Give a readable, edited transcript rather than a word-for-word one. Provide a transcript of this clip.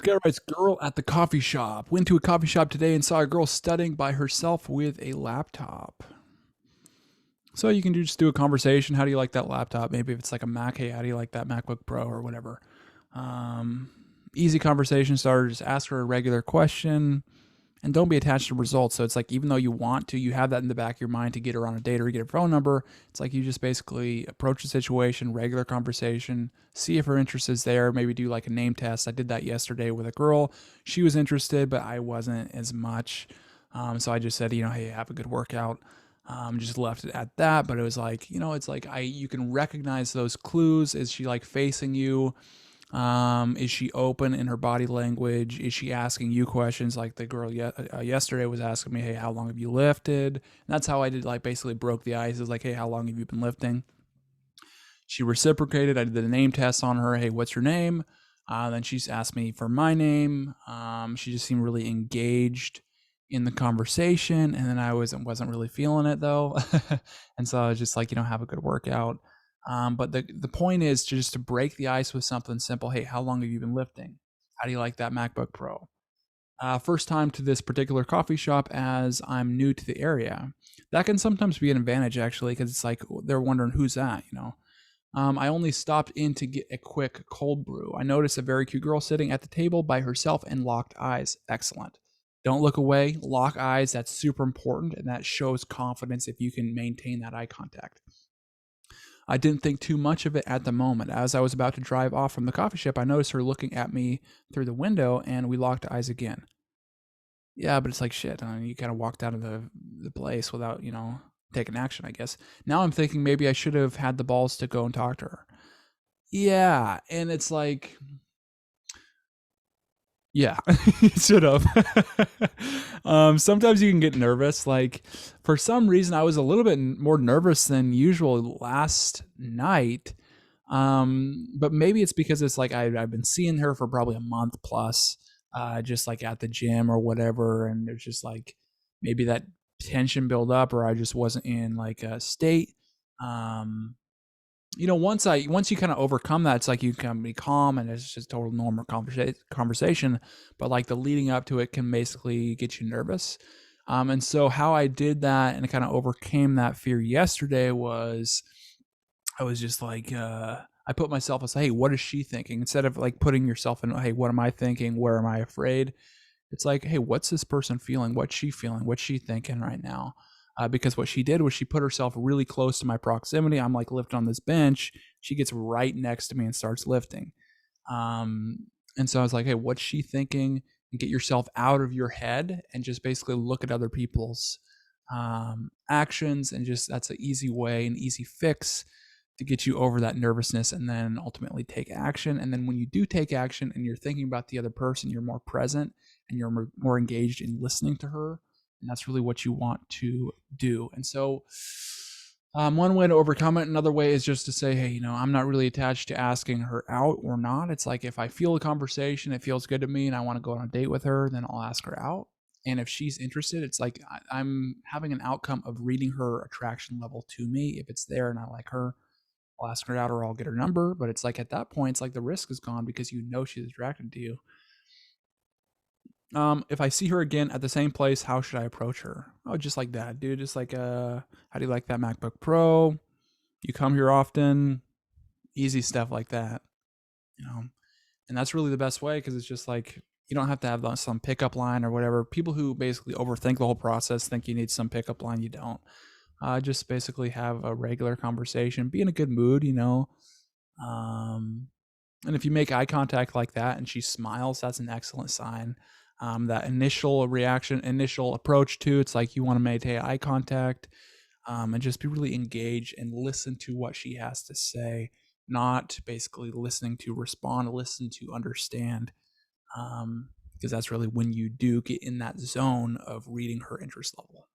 guy writes, girl at the coffee shop. Went to a coffee shop today and saw a girl studying by herself with a laptop. So you can just do a conversation. How do you like that laptop? Maybe if it's like a Mac, hey, how do you like that MacBook Pro or whatever? Easy conversation starter. Just ask her a regular question and don't be attached to results. So it's like, even though you want to, you have that in the back of your mind to get her on a date or get her phone number. It's like you just basically approach the situation, regular conversation, see if her interest is there. Maybe do like a name test. I did that yesterday with a girl. She was interested, but I wasn't as much. So I just said, hey, have a good workout. Just left it at that. But it was like, it's like you can recognize those clues. Is she like facing you? Is she open in her body language? Is she asking you questions? Like the girl yesterday was asking me, hey, how long have you lifted? And that's how I did, like, basically broke the ice. Is like, hey, how long have you been lifting? She reciprocated. I did the name test on her. Hey, what's your name? Then she's asked me for my name. She just seemed really engaged in the conversation, and then I wasn't really feeling it though, and so I was just like, have a good workout. But the point is just to break the ice with something simple. Hey, how long have you been lifting? How do you like that MacBook Pro? First time to this particular coffee shop as I'm new to the area. That can sometimes be an advantage actually, because it's like they're wondering who's that. I only stopped in to get a quick cold brew. I noticed a very cute girl sitting at the table by herself and locked eyes. Excellent. Don't look away, lock eyes. That's super important, and that shows confidence if you can maintain that eye contact. I didn't think too much of it at the moment. As I was about to drive off from the coffee shop, I noticed her looking at me through the window, and we locked eyes again. Yeah, but it's like shit. You kind of walked out of the place without, taking action, I guess. Now I'm thinking maybe I should have had the balls to go and talk to her. Yeah, and it's like, yeah, should have. Sometimes you can get nervous. Like, for some reason, I was a little bit more nervous than usual last night. But maybe it's because it's like I've been seeing her for probably a month plus, just like at the gym or whatever, and there's just like maybe that tension build up, or I just wasn't in like a state. Um, once you kind of overcome that, it's like you can be calm and it's just total normal conversation. But like the leading up to it can basically get you nervous. And so how I did that and kind of overcame that fear yesterday was I was just like, I put myself as, hey, what is she thinking? Instead of like putting yourself in, hey, what am I thinking? Where am I afraid? It's like, hey, what's this person feeling? What's she feeling? What's she thinking right now? Because what she did was she put herself really close to my proximity. I'm like lifting on this bench. She gets right next to me and starts lifting. And so I was like, hey, what's she thinking? And get yourself out of your head and just basically look at other people's actions. And just that's an easy way, an easy fix to get you over that nervousness, and then ultimately take action. And then when you do take action and you're thinking about the other person, you're more present and you're more engaged in listening to her. And that's really what you want to do. And so, one way to overcome it, another way is just to say, hey, I'm not really attached to asking her out or not. It's like if I feel a conversation, it feels good to me, and I want to go on a date with her, then I'll ask her out. And if she's interested, it's like I'm having an outcome of reading her attraction level to me. If it's there and I like her, I'll ask her out or I'll get her number. But it's like at that point, it's like the risk is gone because she's attracted to you. If I see her again at the same place, how should I approach her? Oh, just like that, dude. Just like, how do you like that MacBook Pro? You come here often? Easy stuff like that, you know. And that's really the best way, because it's just like you don't have to have some pickup line or whatever. People who basically overthink the whole process think you need some pickup line. You don't. Just basically have a regular conversation. Be in a good mood. And if you make eye contact like that and she smiles, that's an excellent sign. That initial reaction, initial approach to it's like you want to maintain eye contact, and just be really engaged and listen to what she has to say, not basically listening to respond, listen to understand, because that's really when you do get in that zone of reading her interest level.